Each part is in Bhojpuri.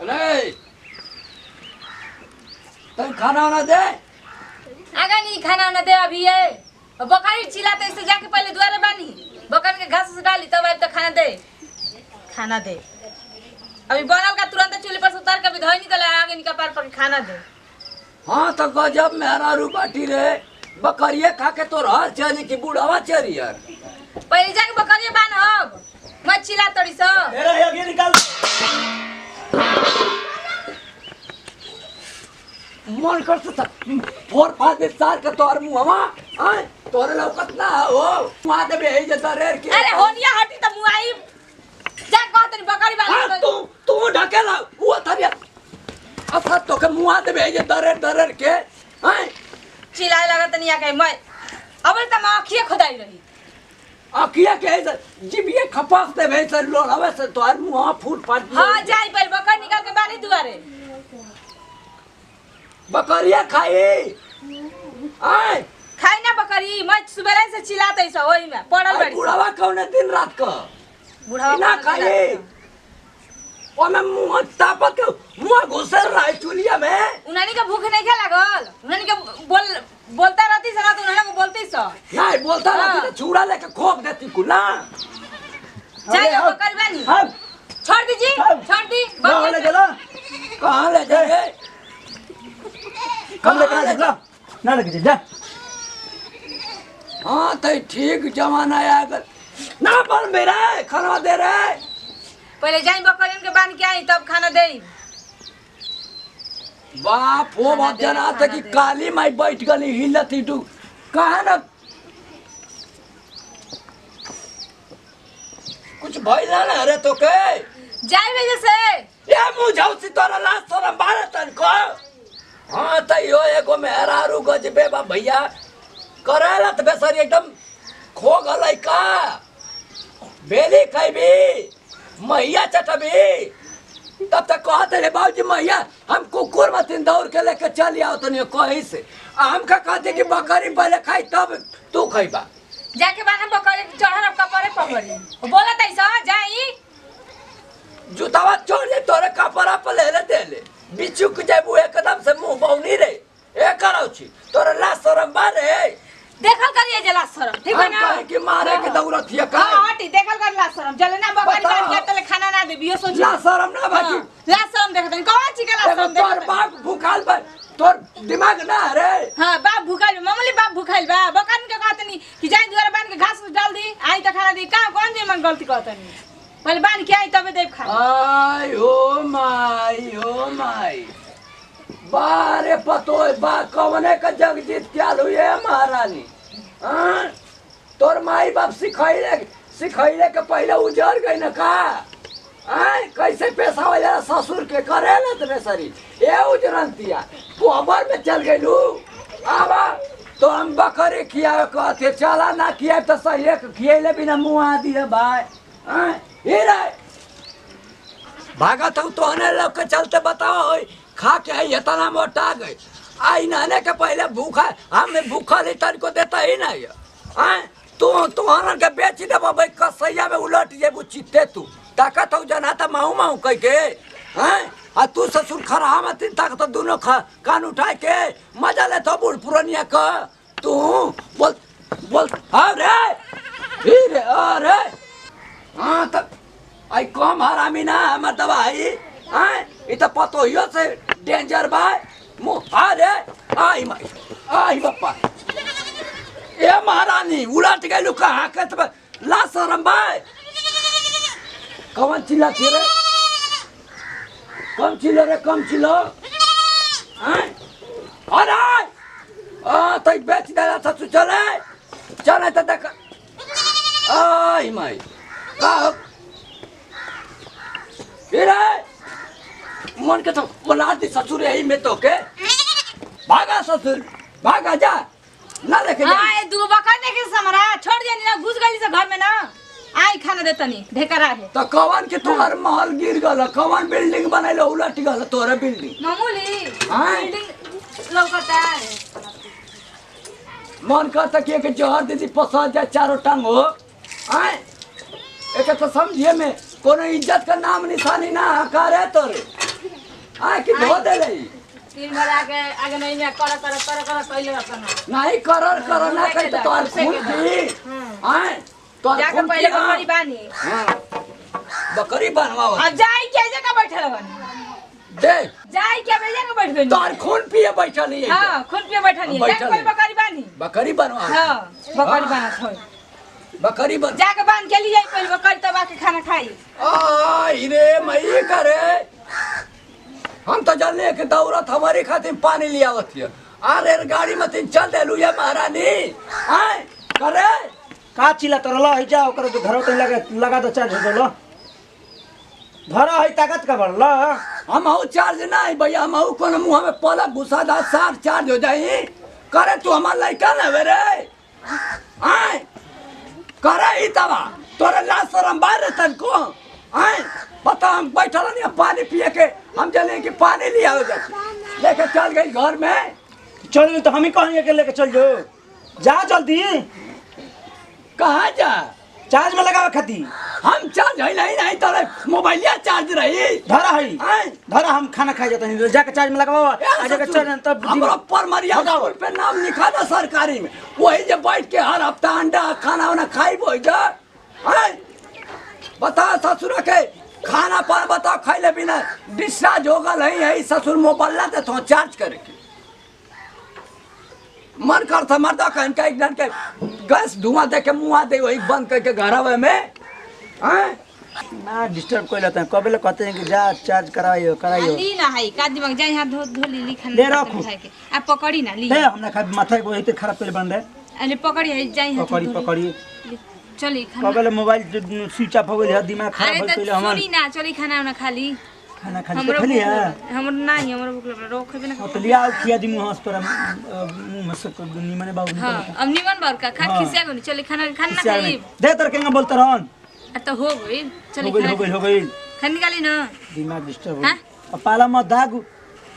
अरे तुम खाना वाना दे। आगा नहीं खाना वाना दे अभी है। बकरी चिल्लाते इससे जाके पहले द्वारे बानी बकरी के घास से डाली तब तो खाना दे। खाना दे अभी बनल का तुरंत चूल्हे पर से उतार के अभी धोई निकल आगे निकल पार पर खाना दे। हाँ तो गजब मेहरा रू बाटी रे। बकरिए खा के तो रह चली कि बूढ़ावा चली यार। पहले जाके बकरिए बान अब मत चिल्ला तोड़ी सो। मेरा ये निकाल मन कर सकता फोर फाड़ दे सार के तोर मुहवा आए तोरे लौकत ना हो वहां दे भेज देता रेर के। अरे होनिया हटी त मुआई जा कह तनी बकरी बान। तू ढकेला वो थरिया असा तो के मुआ दे भेज दरेर के आए चिल्लाए लगत नहीं आके मैं अब त आँखिए खोदाई रही अकिया के ऐसे जिबिए खपास दे भेज लोड़ावे से तोर मुआ फूट फाट। हां जाई पहले बकरी निकाल के बानी दुआरे बकरिया खाई आए खाई ना बकरी मैं सुबह से चिल्लाते सो ओई में पड़ल बड़ी बुढ़ावा कौने दिन रात का बुढ़ावा ना खाई ओ मैं मुंह तापत के मुंह घुसर रहा है चुलिया में। उन्हानी का भूख नहीं खा लागल उन्हानी के बोलता रहती सना तो उन्हानी को बोलती सो नहीं बोलता रहती तो चूड़ा लेके खोप देती को ना। जाइए बकरी बानी छोड़ दीजिए छोड़ दी कहां ले चला कहां ले जाए कम लेकर जा ना लेके जा। हाँ तो ठीक जमाना आ गया ना पर मेरा खाना दे रहे पहले जाई बकरियन के बांध के आई तब खाना दे। बाप वो बात जना था कि काली माई बैठ गली हिलती तू कहा ना कुछ भइला ना रे तो के जाई वजह से ये मुझौसी तोरा लाश तोरा मारे तन को। हाँ तो यो एगो मेहरारू गजबे बा भैया करेला तो बेसरी एकदम खो गलाई का बेली खैबी मैया चटबी तब तक कहते रे बाबूजी मैया हम कुकुर मतीन दौड़ के लेके चल आओ तो नहीं कहीं से हम का कहते कि बकरी पहले खाई तब तू खैबा जाके बांध बकरी चढ़ल अब कपड़े पकड़ी बोला तैसा जाई जूतावा छोड़ दे तोरे कपड़ा पे ले दे ले बिचुक जेबू एकदम से मुंह बौनी रे ए कराउ छी तोरे ला शरम बारे देखल करिए जला शरम ठीक है ना कहे कि मारे के दौड़त हिया का। हां हटी देखल कर ला शरम चले ना बकरी बांध के तले खाना ना दे बियो सोच ला शरम ना बाकी ला शरम देखत नहीं कौन ची के ला शरम तोर देखत बाप भूखाल बा तोर दिमाग ना रे। हां बाप भूखाइल मामूली बाप भूखाइल बा बकरी के कहत नहीं कि जाई दुआरे बांध के घास डाल दी आई त खाना दी का कौन जे मन गलती कहत नहीं पहले बांध के आई तबे देब खा। आई हो माई बारे पतोय बा कवने का जगजीत क्या हुए महारानी। हाँ तोर माई बाप सिखैले के पहले उजर गई न का आय कैसे पैसा हो जा ससुर के करे ना तो बेसरी ये उजरंतिया कोबर में चल गई लू आवा तो हम बकरी खिया कहते चला ना खिया तो सही है खियले बिना मुँह आ दिए भाई आय ये रे भागा तो हने लोग के चलते बताओ खा के है इतना मोटा गई आई नहाने के पहले भूखा हमें भूखा ले तन को देता ही नहीं है तू हनन के बेच दे भाई कसैया में उलट जेबू चित्ते तू ताकत हो जना त माऊ माऊ कह के हैं आ तू ससुर खरा में तीन ताकत तो दोनों कान उठा के मजा ले तो बूढ़ पुरानिया का तू बोल अरे फिर अरे हाँ तब आई कम हरामी ना हमर दवाई हैं इ त पतोहियो से डेंजर बा अरे आई माई आई बापा ए महारानी उलट गई कहाँ के तब ला शरम भाई कौन चिल्ला रे कम चिल्लो अरे तो बेच दे ससुर चले तो देख आई माई का मन के तो बोला दी ससुर यही में तो के भागा ससुर भागा जा ना लेके जा। हां दू बकरी ने के समरा छोड़ दिया ना घुस गई से घर में ना आई खाना देता नहीं ढेकरा है तो कवन के तोहर महल गिर गल कवन बिल्डिंग बनैलो उलट गल तोरे बिल्डिंग मामूली बिल्डिंग लौकता है मन करता कि एक जहर दीदी पसा जाए चारों टांग हो आए एक तो समझिए में कोनो इज्जत का नाम निशानी ना हकारे तोरे आ कि धो दे रे तीन भर आगे नहीं में कर पहले अपन नहीं कर ना कर तो तोर खून पी आए तोर जाके खून पहले पी, हाँ। बकरी बानी बकरी बनवाओ अब जाई के जगह बैठल बनी दे जाई के बेजा के बैठ गई तोर खून पिए बैठल है हां खून पे बैठल है बैठल जाके पहले है। बकरी बानी बकरी बनवाओ हां बकरी बना थोड़ी बकरी बन जाके बांध के लिए पहले बकरी तब आके खाना खाई आई रे मई करे हम तो जल्दी के दौड़त हमारी खातिर पानी ले आवत है अरे गाड़ी में तीन चल देलू ये महारानी आए करे का चिल्ला तरला है जा ओकर घर तो लगा दो चार्ज हो लो धरा है ताकत का बढ़ ला हम हूँ चार्ज नहीं भैया हम हूँ कौन मुँह में पलक घुसा दा सार चार्ज हो जाई करे तू हमार लड़का ना वे रे आए करे ही तबा तोरे लाश शरम बाहर तन को आए बता हम बैठल नहीं पानी पिए के हम चले कि पानी ले आओ लेके चल गई घर में चल तो हम ही कहेंगे के लेके चल जो जा जल्दी कहाँ जा चार्ज में लगावे खाती हम चार्ज है नहीं तोरे मोबाइलिया चार्ज रही धरा है आए धरा हम खाना खा जाते नहीं जाके चार्ज में लगाओ आ जाके चल तब हमरा पर मरिया स्कूल पे नाम लिखा था सरकारी में वही जब बैठ के हर हफ्ता अंडा खाना वाना खाई बोई जा बता ससुर के खाना पर बता खैले बिना डिस्चार्ज हो गल है ससुर मोबाइल दे तो चार्ज करे के मन करता मर्दा कहन के एकदम के गैस धुआं दे के मुँह दे वही बंद करके घर में ना डिस्टर्ब कोई लेते हैं कबे कहते हैं कि जा चार्ज कराइयो ली ना है का दिमाग जाई हाथ धो ली खाना ले रखो आप पकड़ी ना ली ले हमने खा माथा को इतने खराब कर बन रहे अरे पकड़ी है जाई हाथ पकड़ी चली खाना कबे मोबाइल स्विच ऑफ हो गई दिमाग खराब हो अरे गई तो हमर सुनी ना चली खाना ना खाली खाना खाली तो खाली है हमर नहीं हमर भूख लगल रोखे बिना तो लिया खिया दी मुंह पर मुंह में से निमने बाबू हां अब निमन बार का खा खिसिया गनी चली खाना ना खाई दे तर केंगा बोलत रहन तो हो गई चली हो गई खाना निकाली ना दिमाग डिस्टर्ब हां अब पाला मत दागू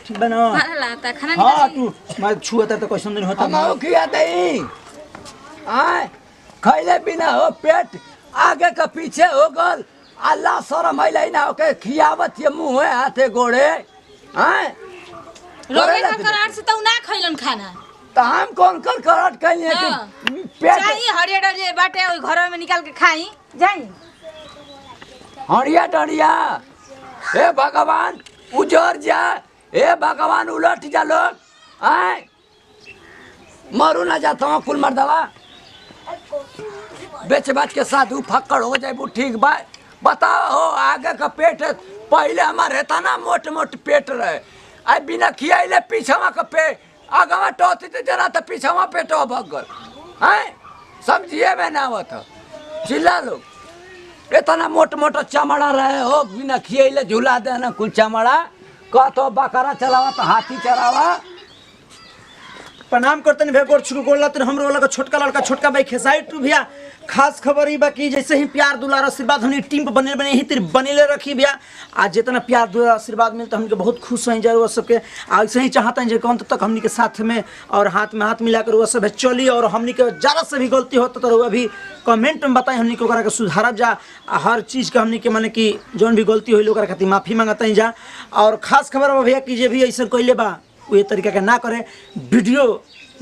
ठीक बना मारा लाता खाना हां निकाली तू मैं छुआता तो कैसे नहीं होता हम खिया दे आए खैले बिना हो पेट आगे का पीछे हो गल अल्लाह शरम है ना ओके खियावत ये मुंह है हाथे गोड़े हैं रोगे का करार से तो ना खइलन खाना तो हम कौन कर करट कहिए कि पेट चाहिए हरियर जे बाटे ओई घर में निकाल के खाई जाई हरिया डरिया हे भगवान उजर जा हे भगवान उलट जा लोग हैं मरू ना जाता कुल मर्दवा बेच बाच के साधु फक्कड़ हो जाए ठीक बा बताओ हो आगे का पेट पहले हमारे तना मोट मोट पेट रहे आई बिना खियाइले पीछवा का पेट आगवा टोती तो जरा तो पीछवा पेटवा भग गल हैं समझिए में ना होता चिल्ला लोग इतना मोट मोटा चमड़ा रहे हो बिना खियाइले झुला देना कुल चमड़ा कह तो बकरा चलावा तो हाथी चलावा प्रणाम करते नहीं गोर छुक गोर लाते हमरो वाला का छोटका लड़का छोटका भाई खेसाई टू भैया खास खबर ही बाकी जैसे ही प्यार दुलार आशीर्वाद हमने टीम पे बने ही तेरे बनेले रखी भैया आज जितना प्यार दुलार आशीर्वाद मिलता हमके बहुत खुश हैं जरूर सबके ऐसे ही चाहते हैं जो कौन तक हमने के साथ में और हाथ में हाथ मिलाकर वह सब चली और हमने के ज़्यादा से भी गलती होता तो वह भी कमेंट में बताएं हमने के सुधारब जा हर चीज़ का हमने के माने कि जौन भी गलती हुई खातिर माफ़ी मांगते हैं जा और खास खबर भैया कि जे भी ऐसा कैले बा वो तरीका के ना करे वीडियो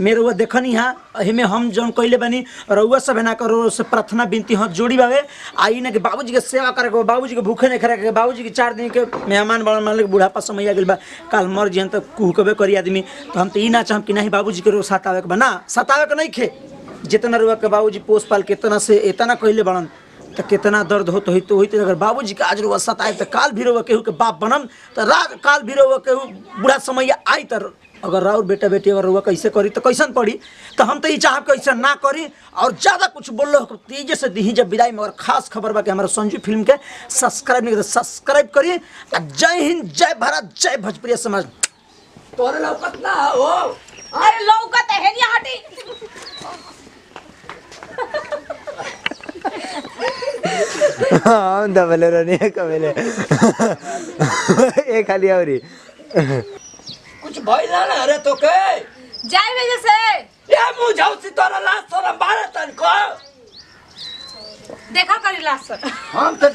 मेरे वो देखनी है अही में हम जौन कैले बनी रउआ सब ना करो से प्रार्थना विनती हाथ जोड़ी बावे आई ना कि बाबूजी के सेवा करे के बाबूजी के भूखे नहीं करे के बाबूजी के 4 दिन के मेहमान बन मान बुढ़ापा समय आ गइल बा काल मर जियन तो कुहकबे करी आदमी तो हम तो ई ना चाहम कि नहीं बाबूजी के रोज सतावे के बना सतावे के नहीं खे जितना रुआ के बाबूजी पोस पाल कितना से इतना कहले बनन तो कितना दर्द हो तो अगर बाबूजी के आज रुआ सताए तो काल भी रुआ केहू के बाप बनम तो रात काल भी रुआ केहू बुढ़ा समय आई तो अगर राउर बेटा बेटी अगर रुआ कैसे करी तो कैसन पड़ी तो हम तो ये चाहब कि ऐसा ना करी और ज़्यादा कुछ बोल लो तेजी से दी जब विदाई में। और खास खबर बा कि हमारा संजू फिल्म के सब्सक्राइब नहीं करते सब्सक्राइब करिए। जय हिंद, जय भारत, जय भोजपुरी समाज। तोरे लौकत ना हो अरे लौकत है नहीं हटी हाँ दबले रहनी है कबले एक खाली और कुछ भइल ना अरे तो के जाई वजह से ये मुझौसी तोरा लाश तोरा बारह तन को देखा करी लाश हम तो